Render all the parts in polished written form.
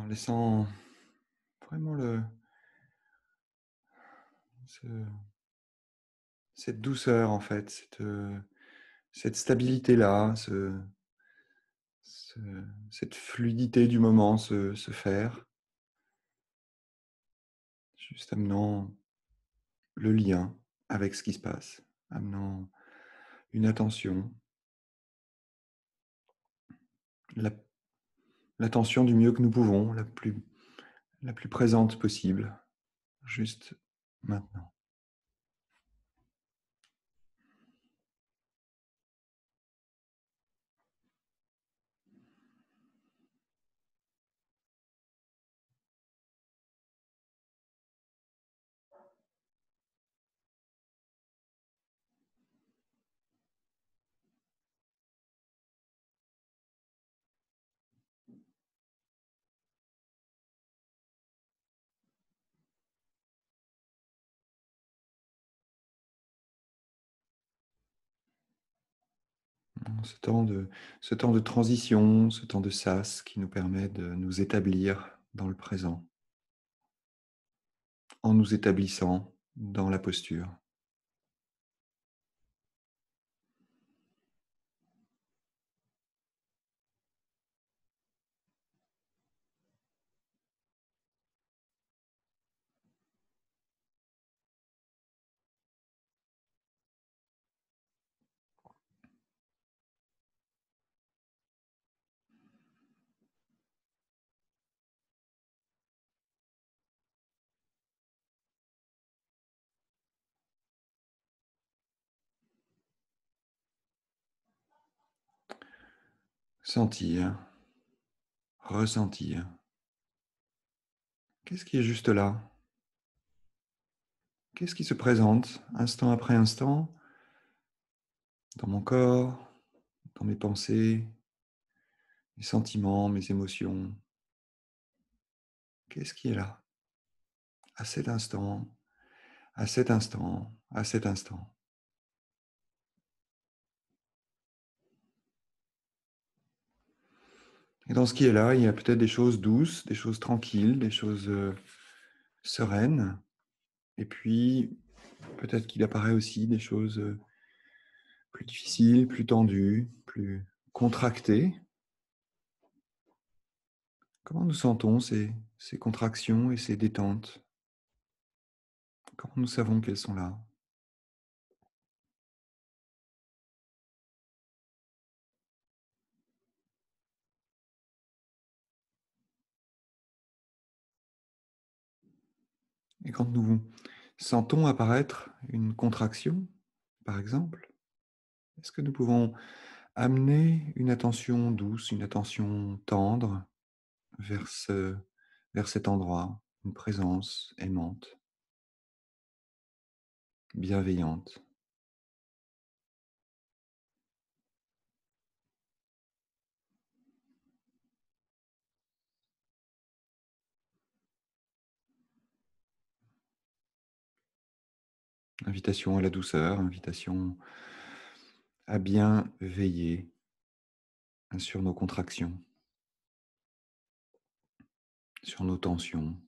laissant vraiment ce- cette douceur, en fait, cette stabilité-là, ce- cette fluidité du moment se faire, juste amenant le lien avec ce qui se passe, amenant une attention, la- l'attention du mieux que nous pouvons, la plus présente possible, juste maintenant. Ce temps de transition, ce temps de sas qui nous permet de nous établir dans le présent, en nous établissant dans la posture. Sentir, ressentir. Qu'est-ce qui est juste là? Qu'est-ce qui se présente instant après instant dans mon corps, dans mes pensées, mes sentiments, mes émotions? Qu'est-ce qui est là à cet instant, à cet instant, à cet instant? Et dans ce qui est là, il y a peut-être des choses douces, des choses tranquilles, des choses sereines. Et puis, peut-être qu'il apparaît aussi des choses plus difficiles, plus tendues, plus contractées. Comment nous sentons ces contractions et ces détentes? Comment nous savons qu'elles sont là? Et quand nous sentons apparaître une contraction, par exemple, est-ce que nous pouvons amener une attention douce, une attention tendre vers, vers cet endroit, une présence aimante, bienveillante, invitation à la douceur, invitation à bien veiller sur nos contractions, sur nos tensions.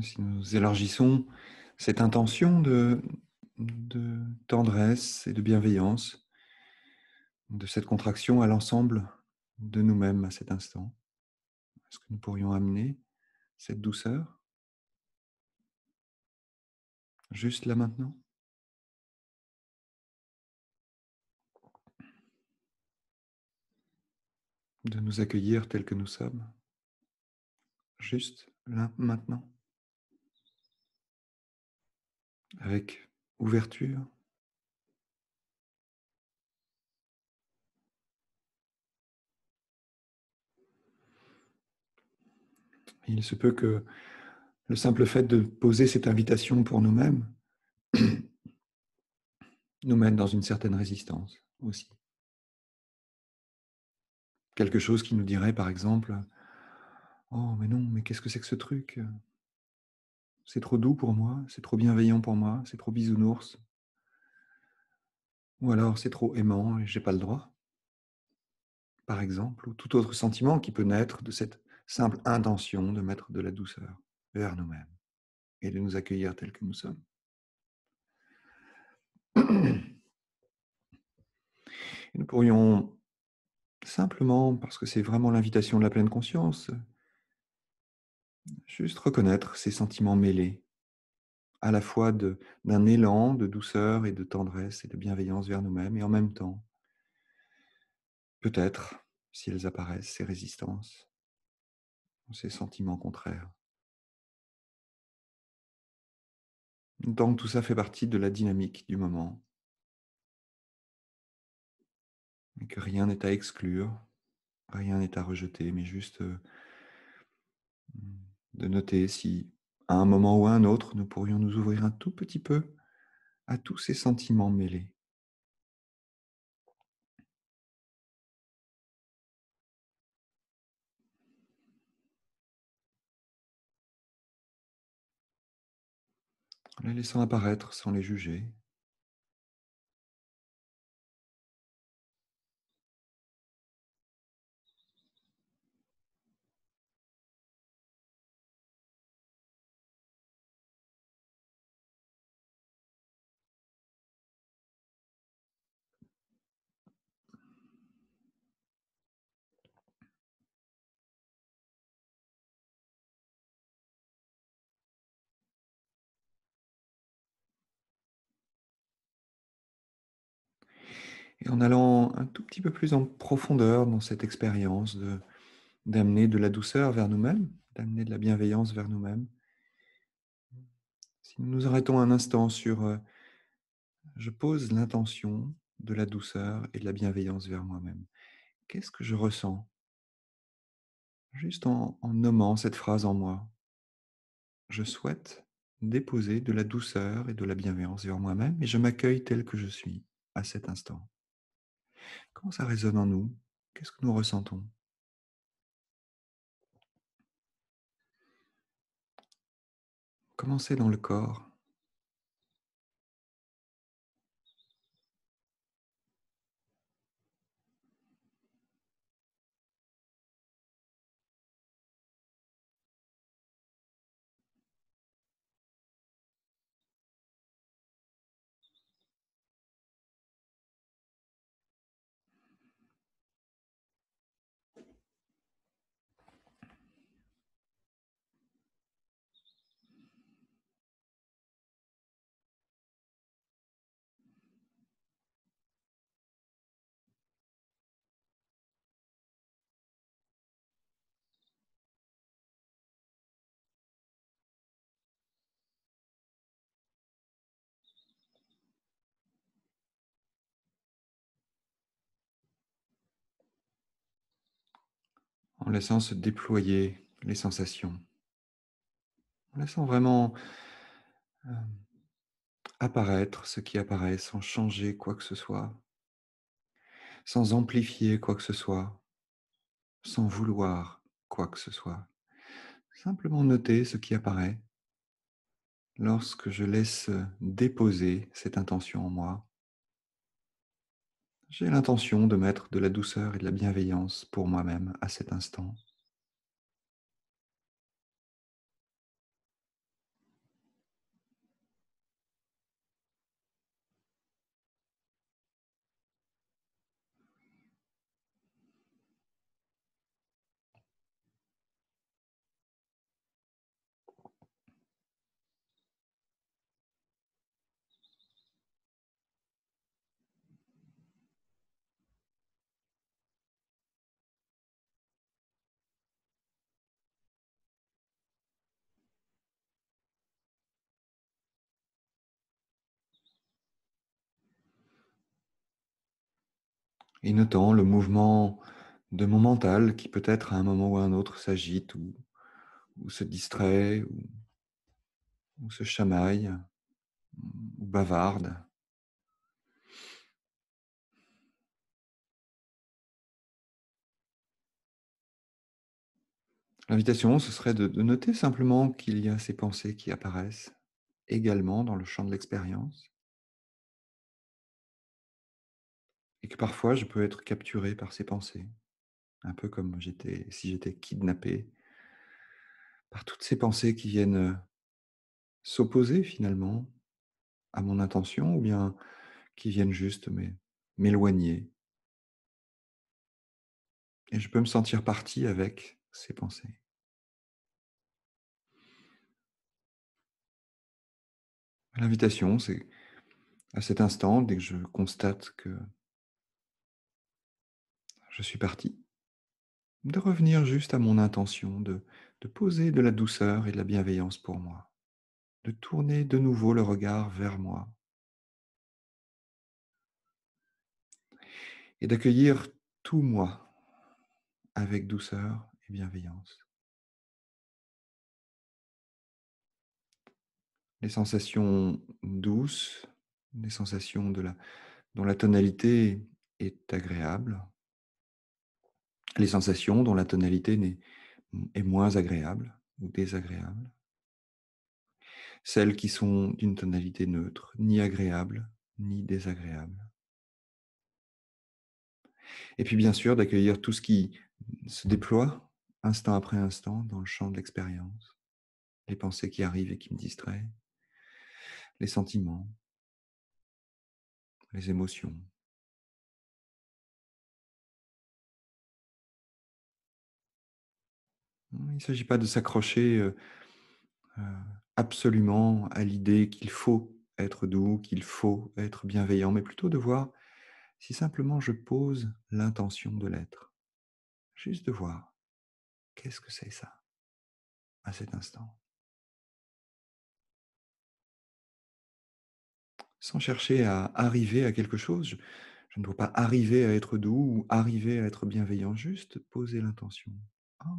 Si nous élargissons cette intention de tendresse et de bienveillance, de cette contraction à l'ensemble de nous-mêmes à cet instant, est-ce que nous pourrions amener cette douceur juste là maintenant, de nous accueillir tels que nous sommes, juste là maintenant, avec ouverture? Il se peut que le simple fait de poser cette invitation pour nous-mêmes nous mette dans une certaine résistance aussi. quelque chose qui nous dirait par exemple: «Oh mais non, mais qu'est-ce que c'est que ce truc? C'est trop doux pour moi, c'est trop bienveillant pour moi, c'est trop bisounours». Ou alors: «C'est trop aimant et j'ai pas le droit», par exemple, ou tout autre sentiment qui peut naître de cette simple intention de mettre de la douceur vers nous-mêmes et de nous accueillir tels que nous sommes. Et nous pourrions simplement, parce que c'est vraiment l'invitation de la pleine conscience, juste reconnaître ces sentiments mêlés, à la fois d'un élan de douceur et de tendresse et de bienveillance vers nous-mêmes, et en même temps, peut-être, si elles apparaissent, ces résistances, ces sentiments contraires. Tant que tout ça fait partie de la dynamique du moment, et que rien n'est à exclure, rien n'est à rejeter, mais juste de noter si, à un moment ou à un autre, nous pourrions nous ouvrir un tout petit peu à tous ces sentiments mêlés. En les laissant apparaître sans les juger. Et en allant un tout petit peu plus en profondeur dans cette expérience d'amener de la douceur vers nous-mêmes, d'amener de la bienveillance vers nous-mêmes, si nous nous arrêtons un instant sur je pose l'intention de la douceur et de la bienveillance vers moi-même. Qu'est-ce que je ressens? Juste en nommant cette phrase en moi. Je souhaite déposer de la douceur et de la bienveillance vers moi-même et je m'accueille tel que je suis à cet instant. Comment ça résonne en nous? Qu'est-ce que nous ressentons? Comment c'est dans le corps? En laissant se déployer les sensations, en laissant vraiment euh, apparaître ce qui apparaît sans changer quoi que ce soit, sans amplifier quoi que ce soit, sans vouloir quoi que ce soit. Simplement noter ce qui apparaît lorsque je laisse déposer cette intention en moi. J'ai l'intention de mettre de la douceur et de la bienveillance pour moi-même à cet instant. Et notant le mouvement de mon mental qui peut-être à un moment ou à un autre s'agite ou se distrait ou se chamaille ou bavarde. L'invitation, ce serait de noter simplement qu'il y a ces pensées qui apparaissent également dans le champ de l'expérience et que parfois je peux être capturé par ces pensées, un peu comme si j'étais kidnappé par toutes ces pensées qui viennent s'opposer finalement à mon intention ou bien qui viennent juste m'éloigner. Et je peux me sentir partie avec ces pensées. L'invitation, c'est à cet instant, dès que je constate que je suis parti, de revenir juste à mon intention, de poser de la douceur et de la bienveillance pour moi, de tourner de nouveau le regard vers moi et d'accueillir tout moi avec douceur et bienveillance. Les sensations douces, les sensations dont la tonalité est agréable, les sensations dont la tonalité est moins agréable ou désagréable, celles qui sont d'une tonalité neutre, ni agréable ni désagréable. Et puis bien sûr d'accueillir tout ce qui se déploie instant après instant dans le champ de l'expérience, les pensées qui arrivent et qui me distraient, les sentiments, les émotions. Il ne s'agit pas de s'accrocher euh, absolument à l'idée qu'il faut être doux, qu'il faut être bienveillant, mais plutôt de voir si simplement je pose l'intention de l'être. Juste de voir qu'est-ce que c'est ça à cet instant. Sans chercher à arriver à quelque chose. Je ne dois pas arriver à être doux ou arriver à être bienveillant, juste poser l'intention. Ah,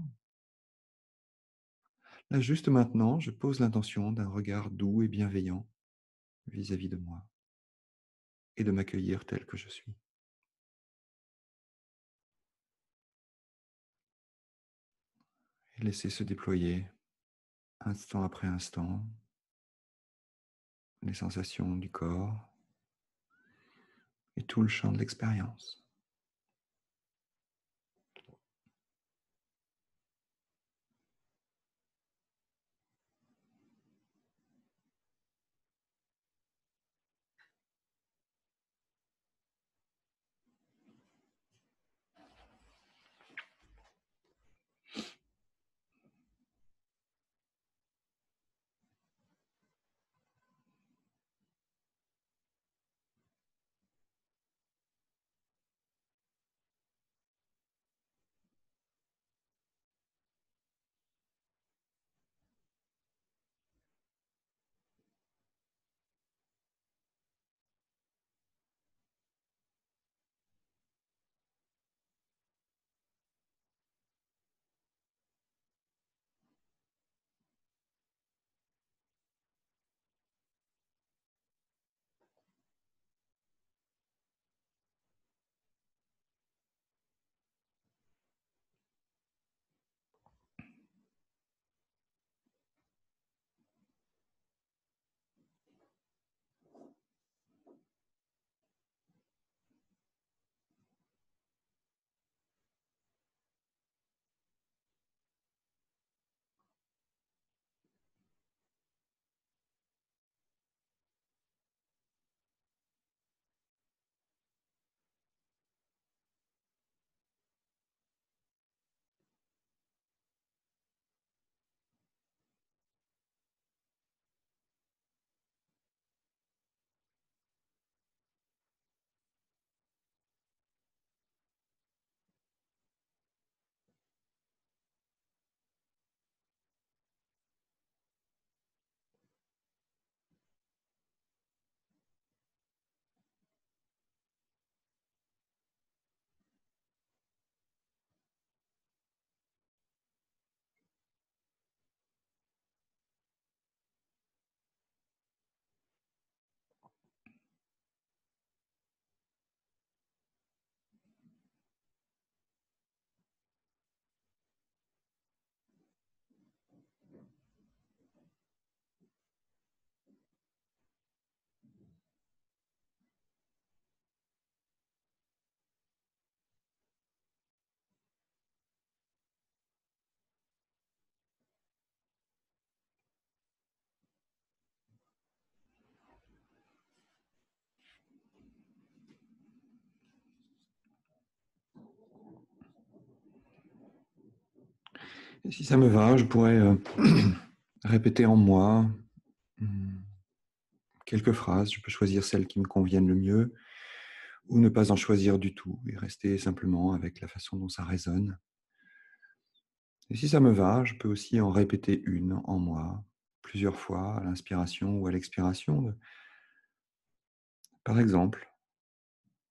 là, juste maintenant, je pose l'intention d'un regard doux et bienveillant vis-à-vis de moi et de m'accueillir tel que je suis. Et laisser se déployer, instant après instant, les sensations du corps et tout le champ de l'expérience. Et si ça me va, je pourrais répéter en moi quelques phrases. Je peux choisir celles qui me conviennent le mieux ou ne pas en choisir du tout et rester simplement avec la façon dont ça résonne. Et si ça me va, je peux aussi en répéter une en moi plusieurs fois à l'inspiration ou à l'expiration. Par exemple,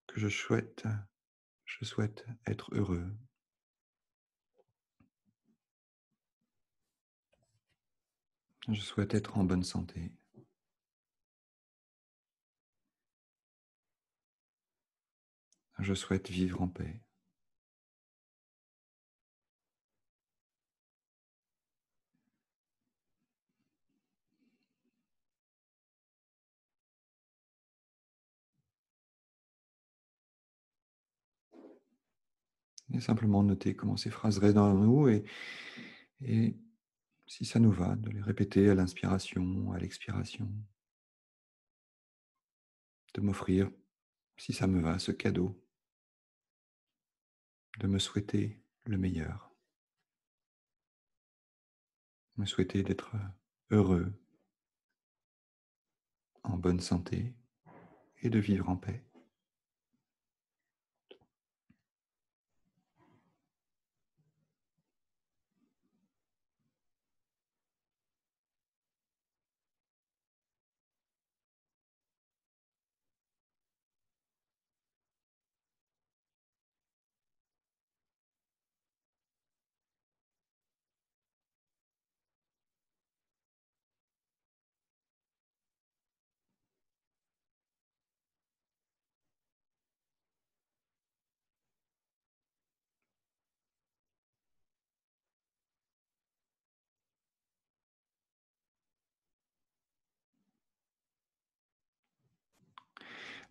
que je souhaite être heureux. Je souhaite être en bonne santé. Je souhaite vivre en paix. Et simplement noter comment ces phrases résonnent en nous et si ça nous va, de les répéter à l'inspiration, à l'expiration, de m'offrir, si ça me va, ce cadeau, de me souhaiter le meilleur, me souhaiter d'être heureux, en bonne santé et de vivre en paix.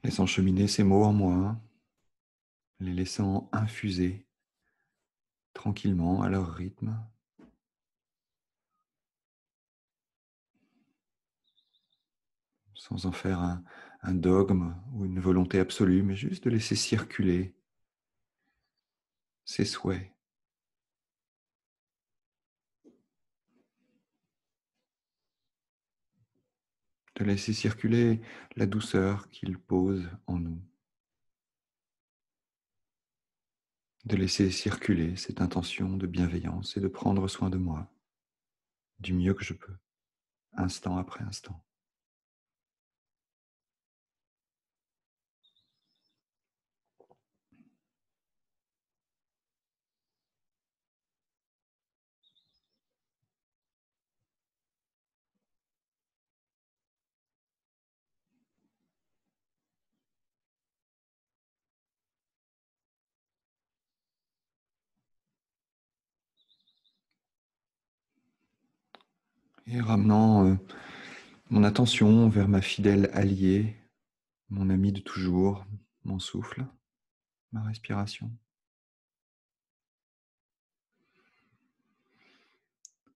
Laissant cheminer ces mots en moi, les laissant infuser tranquillement à leur rythme, sans en faire un dogme ou une volonté absolue, mais juste de laisser circuler ses souhaits, de laisser circuler la douceur qu'il pose en nous, de laisser circuler cette intention de bienveillance et de prendre soin de moi du mieux que je peux, instant après instant. Et ramenant mon attention vers ma fidèle alliée, mon ami de toujours, mon souffle, ma respiration.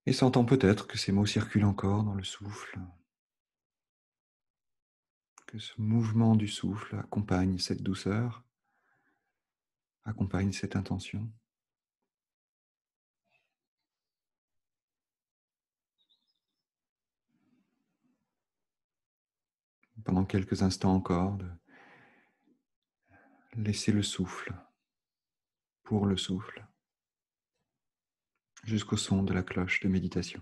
Et sentant peut-être que ces mots circulent encore dans le souffle, que ce mouvement du souffle accompagne cette douceur, accompagne cette intention. Pendant quelques instants encore, de laisser le souffle pour le souffle, jusqu'au son de la cloche de méditation.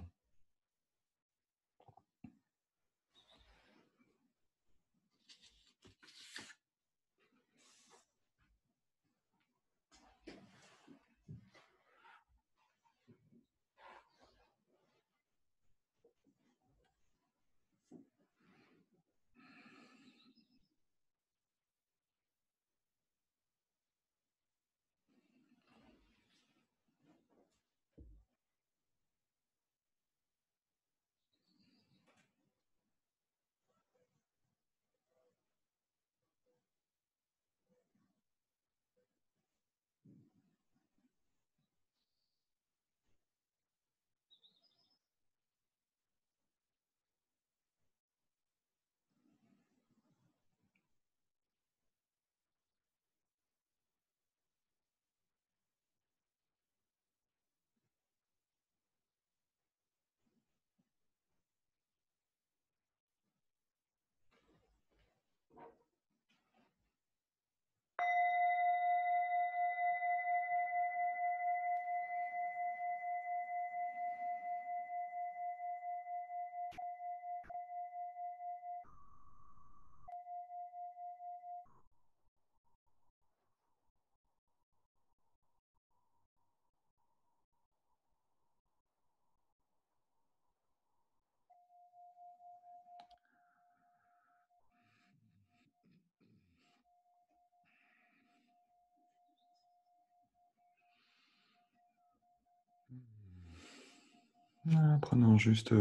Prenons juste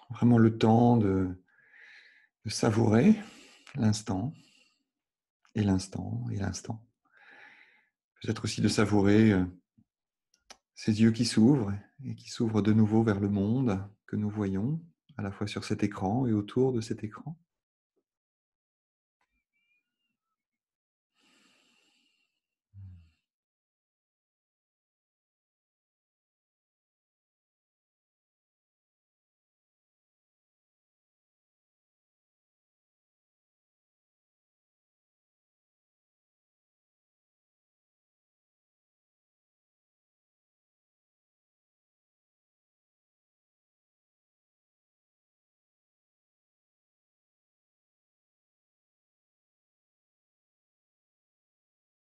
vraiment le temps de savourer l'instant et l'instant et l'instant. Peut-être aussi de savourer ces yeux qui s'ouvrent et qui s'ouvrent de nouveau vers le monde que nous voyons, à la fois sur cet écran et autour de cet écran.